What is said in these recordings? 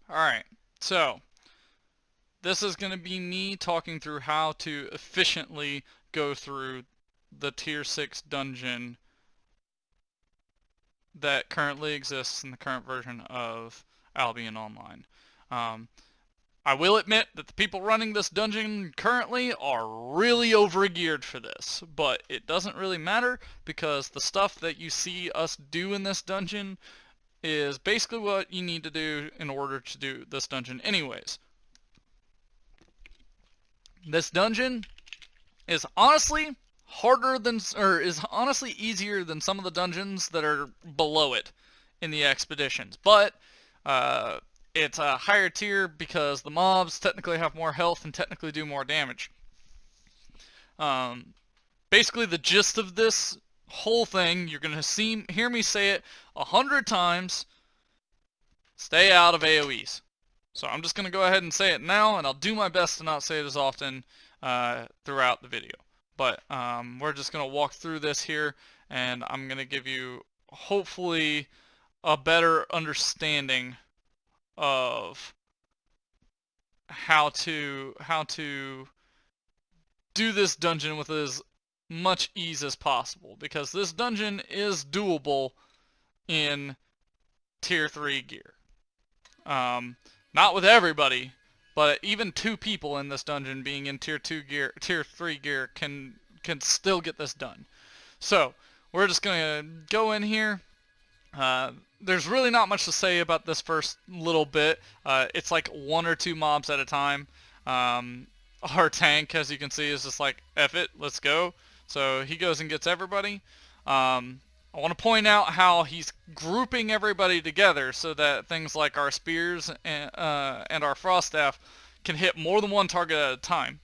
Alright, so this is going to be me talking through how to efficiently go through the Tier 6 dungeon that currently exists in the current version of Albion Online. Um, I will admit that the people running this dungeon currently are really overgeared for this, but it doesn't really matter because the stuff that you see us do in this dungeon is basically what you need to do in order to do this dungeon anyways. This dungeon is honestly harder than, or is honestly easier than some of the dungeons that are below it in the expeditions, but it's a higher tier because the mobs technically have more health and technically do more damage. Basically, the gist of this whole thing, you're gonna hear me say it 100 times. Stay out of AoEs. So I'm just gonna go ahead and say it now, and I'll do my best to not say it as often throughout the video. But we're just gonna walk through this here, and I'm gonna give you hopefully a better understanding of how to do this dungeon with as much ease as possible, because this dungeon is doable in tier 3 gear. Not with everybody, but even 2 people in this dungeon being in tier 2 gear, tier 3 gear can still get this done. So we're just gonna go in here. There's really not much to say about this first little bit. It's like 1 or 2 mobs at a time. Our tank, as you can see, is just like, F it, let's go. So he goes and gets everybody. I want to point out how he's grouping everybody together so that things like our spears and our frost staff can hit more than one target at a time.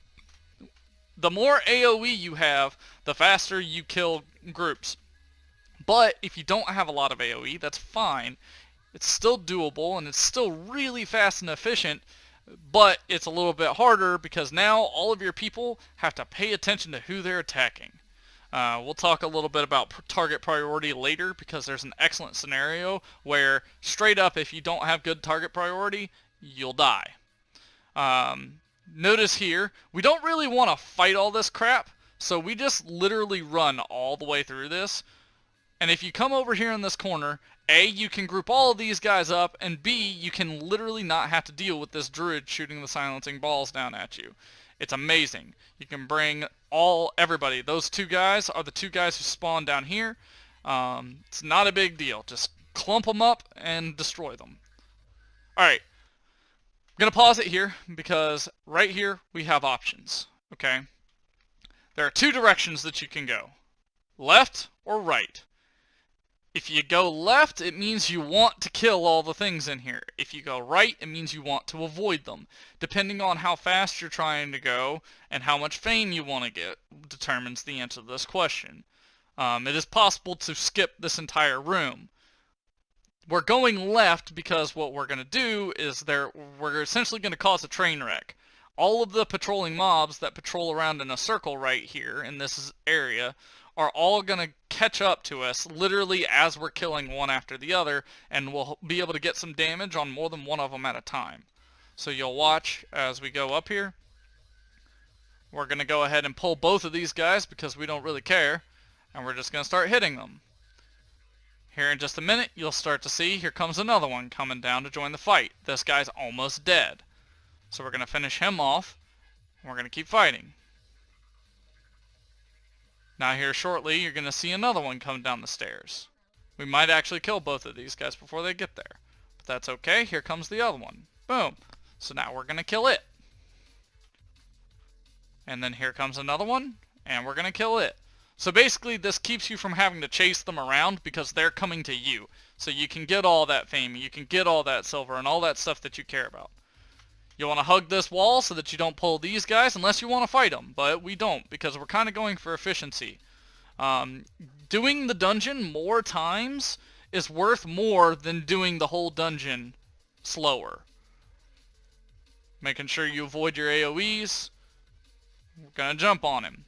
The more AoE you have, the faster you kill groups. But if you don't have a lot of AoE, that's fine. It's still doable and it's still really fast and efficient, but it's a little bit harder because now all of your people have to pay attention to who they're attacking. We'll talk a little bit about target priority later because there's an excellent scenario where straight up if you don't have good target priority, you'll die. Notice here, we don't really want to fight all this crap, so we just literally run all the way through this. And if you come over here in this corner, A, you can group all of these guys up, and B, you can literally not have to deal with this druid shooting the silencing balls down at you. It's amazing. You can bring everybody. Those 2 guys are the 2 guys who spawn down here. It's not a big deal. Just clump them up and destroy them. Alright. I'm going to pause it here because right here we have options. Okay? There are 2 directions that you can go. Left or right. If you go left, it means you want to kill all the things in here. If you go right, it means you want to avoid them. Depending on how fast you're trying to go and how much fame you want to get determines the answer to this question. It is possible to skip this entire room. We're going left because what we're going to do is we're essentially going to cause a train wreck. All of the patrolling mobs that patrol around in a circle right here in this area are all going to catch up to us literally as we're killing one after the other, and we'll be able to get some damage on more than one of them at a time. So you'll watch as we go up here. We're going to go ahead and pull both of these guys because we don't really care, and we're just going to start hitting them. Here in just a minute, you'll start to see here comes another one coming down to join the fight. This guy's almost dead. So we're going to finish him off, and we're going to keep fighting. Now here shortly, you're going to see another one come down the stairs. We might actually kill both of these guys before they get there. But that's okay, here comes the other one. Boom. So now we're going to kill it. And then here comes another one, and we're going to kill it. So basically this keeps you from having to chase them around because they're coming to you. So you can get all that fame, you can get all that silver, and all that stuff that you care about. You want to hug this wall so that you don't pull these guys unless you want to fight them, but we don't because we're kind of going for efficiency. Doing the dungeon more times is worth more than doing the whole dungeon slower. Making sure you avoid your AoEs. We're going to jump on him.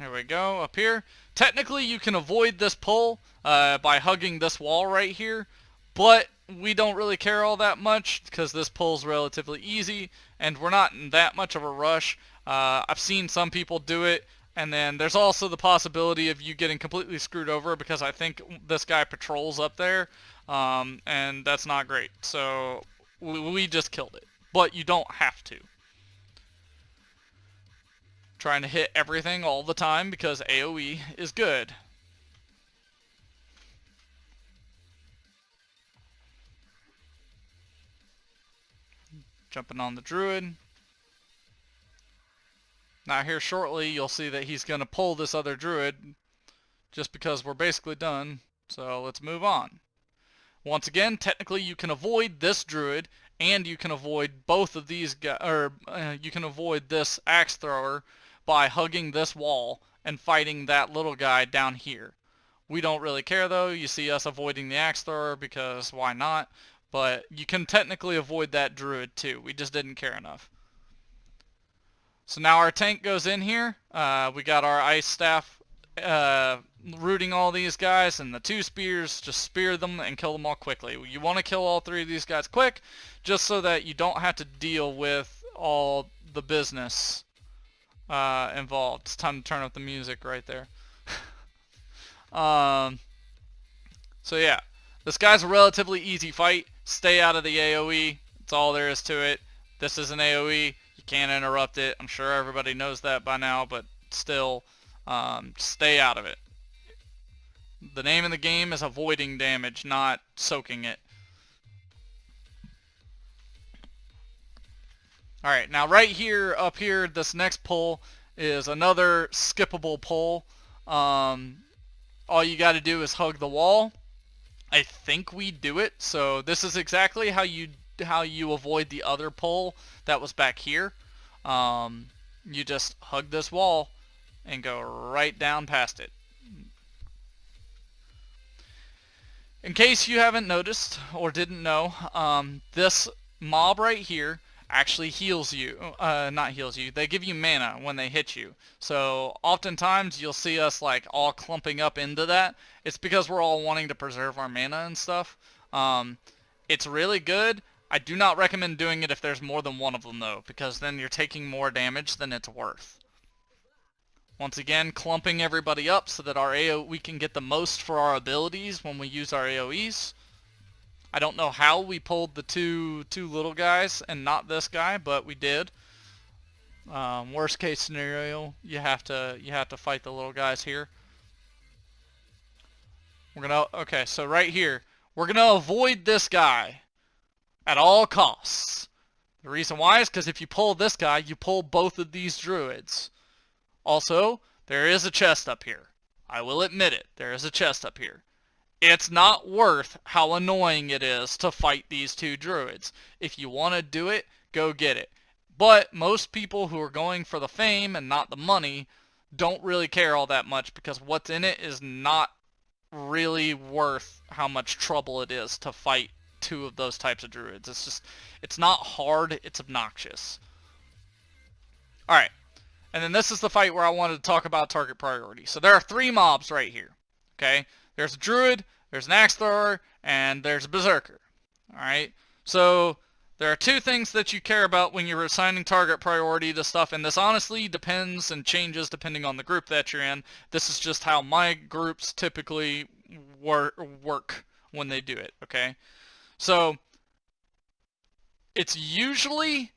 There we go, up here. Technically, you can avoid this pull by hugging this wall right here, but we don't really care all that much because this pull's relatively easy, and we're not in that much of a rush. I've seen some people do it, and then there's also the possibility of you getting completely screwed over because I think this guy patrols up there, and that's not great. So we just killed it, but you don't have to. Trying to hit everything all the time because AoE is good. Jumping on the druid. Now here shortly you'll see that he's going to pull this other druid just because we're basically done. So let's move on. Once again, technically you can avoid this druid and you can avoid both of these guys, or you can avoid this axe thrower by hugging this wall and fighting that little guy down here. We don't really care though. You see us avoiding the axe thrower because why not? But you can technically avoid that druid too. We just didn't care enough. So now our tank goes in here. We got our ice staff rooting all these guys, and the 2 spears, just spear them and kill them all quickly. You want to kill all 3 of these guys quick, just so that you don't have to deal with all the business involved. It's time to turn up the music right there. So yeah, this guy's a relatively easy fight. Stay out of the AoE. That's all there is to it. This is an AoE. You can't interrupt it. I'm sure everybody knows that by now, but still, stay out of it. The name of the game is avoiding damage, not soaking it. Alright, now right here, up here, this next pull is another skippable pull. All you got to do is hug the wall. I think we do it, so this is exactly how you avoid the other pull that was back here. You just hug this wall and go right down past it. In case you haven't noticed or didn't know, this mob right here actually heals you. Not heals you, they give you mana when they hit you. So oftentimes you'll see us like all clumping up into that. It's because we're all wanting to preserve our mana and stuff. It's really good. I do not recommend doing it if there's more than one of them though, because then you're taking more damage than it's worth. Once again, clumping everybody up so that we can get the most for our abilities when we use our AoEs. I don't know how we pulled the two little guys and not this guy, but we did. Worst case scenario, you have to fight the little guys here. Okay, so right here, we're gonna avoid this guy at all costs. The reason why is because if you pull this guy, you pull both of these druids. Also, there is a chest up here. I will admit it, there is a chest up here. It's not worth how annoying it is to fight these 2 druids. If you want to do it, go get it. But most people who are going for the fame and not the money don't really care all that much because what's in it is not really worth how much trouble it is to fight 2 of those types of druids. It's not hard, it's obnoxious. Alright. And then this is the fight where I wanted to talk about target priority. So there are 3 mobs right here. Okay? There's a druid, there's an axe thrower, and there's a berserker. Alright? So there are 2 things that you care about when you're assigning target priority to stuff, and this honestly depends and changes depending on the group that you're in. This is just how my groups typically work when they do it. Okay? So it's usually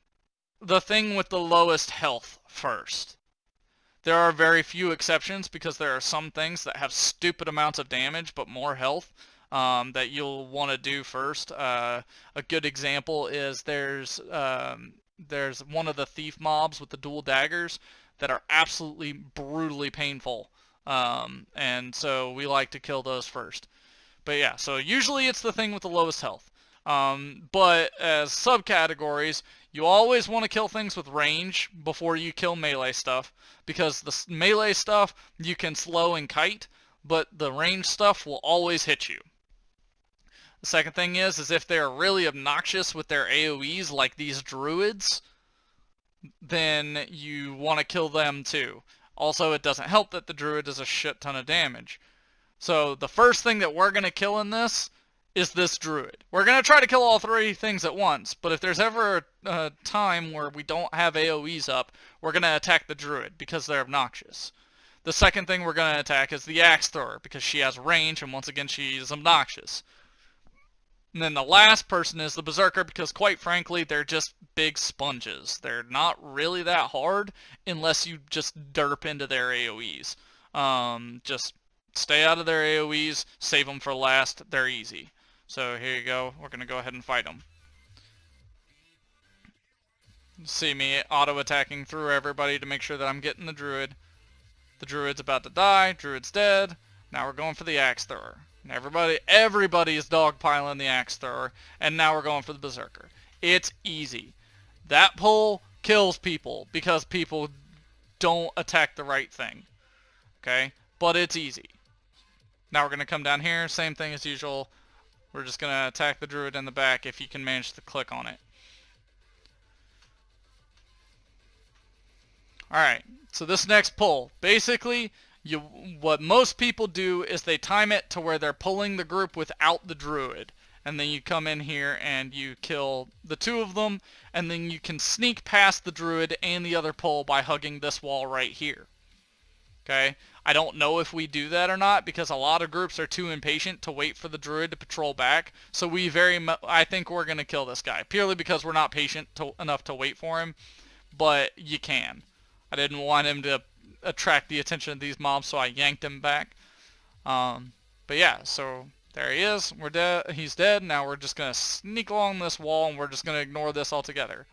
the thing with the lowest health first. There are very few exceptions because there are some things that have stupid amounts of damage but more health that you'll want to do first. A good example is there's one of the thief mobs with the dual daggers that are absolutely brutally painful, and so we like to kill those first. But yeah, so usually it's the thing with the lowest health. But as subcategories, you always want to kill things with range before you kill melee stuff, because the melee stuff you can slow and kite, but the range stuff will always hit you. The second thing is if they're really obnoxious with their AoEs like these druids, then you want to kill them too. Also, it doesn't help that the druid does a shit ton of damage. So the first thing that we're going to kill in this is this druid. We're going to try to kill all three things at once, but if there's ever a time where we don't have AoEs up, we're going to attack the druid because they're obnoxious. The second thing we're going to attack is the axe thrower because she has range, and once again she's obnoxious. And then the last person is the berserker because, quite frankly, they're just big sponges. They're not really that hard unless you just derp into their AoEs. Just stay out of their AoEs, save them for last. They're easy. So here you go. We're going to go ahead and fight them. See me auto-attacking through everybody to make sure that I'm getting the druid. The druid's about to die. Druid's dead. Now we're going for the axe thrower. Everybody is dogpiling the axe thrower, and now we're going for the berserker. It's easy. That pull kills people because people don't attack the right thing. Okay? But it's easy. Now we're going to come down here, same thing as usual. We're just going to attack the druid in the back if you can manage to click on it. Alright, so this next pull, basically, what most people do is they time it to where they're pulling the group without the druid. And then you come in here and you kill the two of them, and then you can sneak past the druid and the other pull by hugging this wall right here. Okay? I don't know if we do that or not because a lot of groups are too impatient to wait for the druid to patrol back. So I think we're going to kill this guy purely because we're not patient enough to wait for him, but you can. I didn't want him to attract the attention of these mobs, so I yanked him back. But yeah, so there he is. We're dead. He's dead. Now we're just gonna sneak along this wall, and we're just gonna ignore this altogether.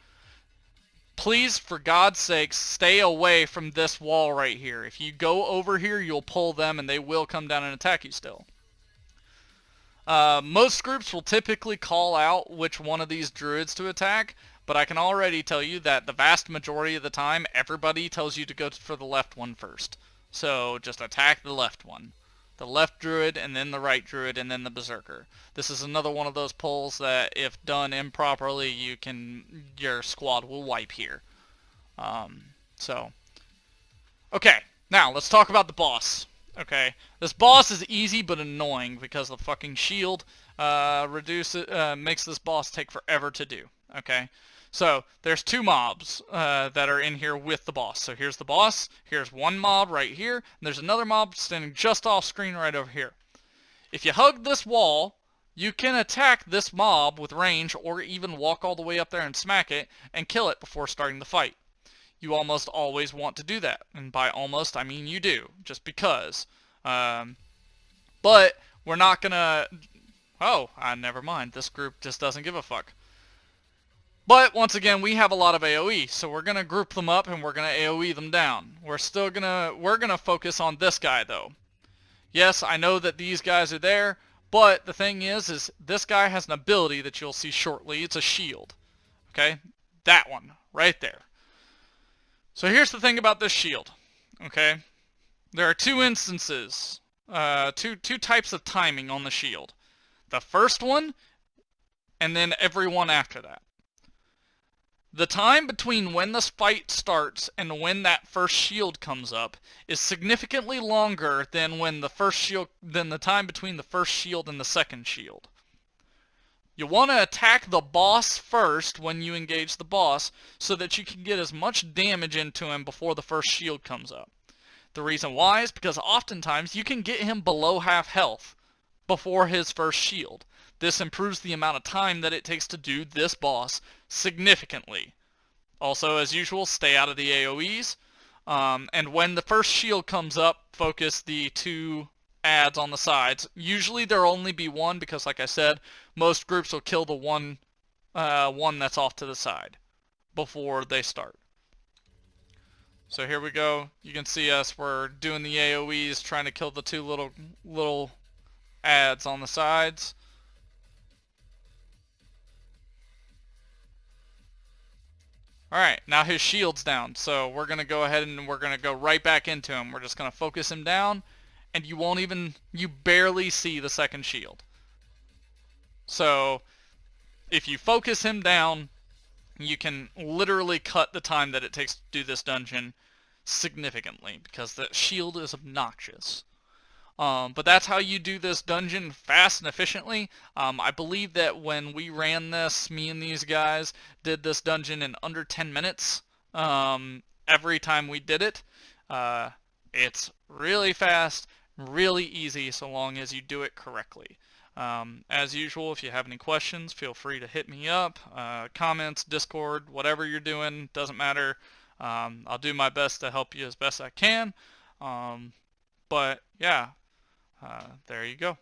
Please, for God's sakes, stay away from this wall right here. If you go over here, you'll pull them, and they will come down and attack you still. Most groups will typically call out which one of these druids to attack, but I can already tell you that the vast majority of the time, everybody tells you to go for the left one first. So just attack the left one. The left druid, and then the right druid, and then the berserker. This is another one of those pulls that, if done improperly, your squad will wipe here. Okay, now let's talk about the boss. Okay, this boss is easy but annoying because the fucking shield makes this boss take forever to do. Okay, so there's two mobs that are in here with the boss. So here's the boss, here's one mob right here, and there's another mob standing just off screen right over here. If you hug this wall, you can attack this mob with range or even walk all the way up there and smack it and kill it before starting the fight. You almost always want to do that, and by almost I mean you do, just because. But we're not gonna... Oh, never mind. This group just doesn't give a fuck. But once again, we have a lot of AoE, so we're gonna group them up and we're gonna AoE them down. We're gonna focus on this guy though. Yes, I know that these guys are there, but the thing is this guy has an ability that you'll see shortly. It's a shield. Okay, that one right there. So here's the thing about this shield. Okay, there are two instances, two types of timing on the shield. The first one, and then every one after that. The time between when this fight starts and when that first shield comes up is significantly longer than the time between the first shield and the second shield. You want to attack the boss first when you engage the boss so that you can get as much damage into him before the first shield comes up. The reason why is because oftentimes you can get him below half health before his first shield. This improves the amount of time that it takes to do this boss significantly. Also, as usual, stay out of the AoEs. And when the first shield comes up, focus the two adds on the sides. Usually there'll only be one because, like I said, most groups will kill the one that's off to the side before they start. So here we go. You can see us. We're doing the AoEs, trying to kill the two little adds on the sides. Alright, now his shield's down, so we're going to go ahead and we're going to go right back into him. We're just going to focus him down, and you barely see the second shield. So, if you focus him down, you can literally cut the time that it takes to do this dungeon significantly because the shield is obnoxious. But that's how you do this dungeon fast and efficiently. I believe that when we ran this, me and these guys did this dungeon in under 10 minutes every time we did it. It's really fast, really easy, so long as you do it correctly. As usual, if you have any questions, feel free to hit me up. Comments, Discord, whatever you're doing, doesn't matter. I'll do my best to help you as best I can. But yeah, there you go.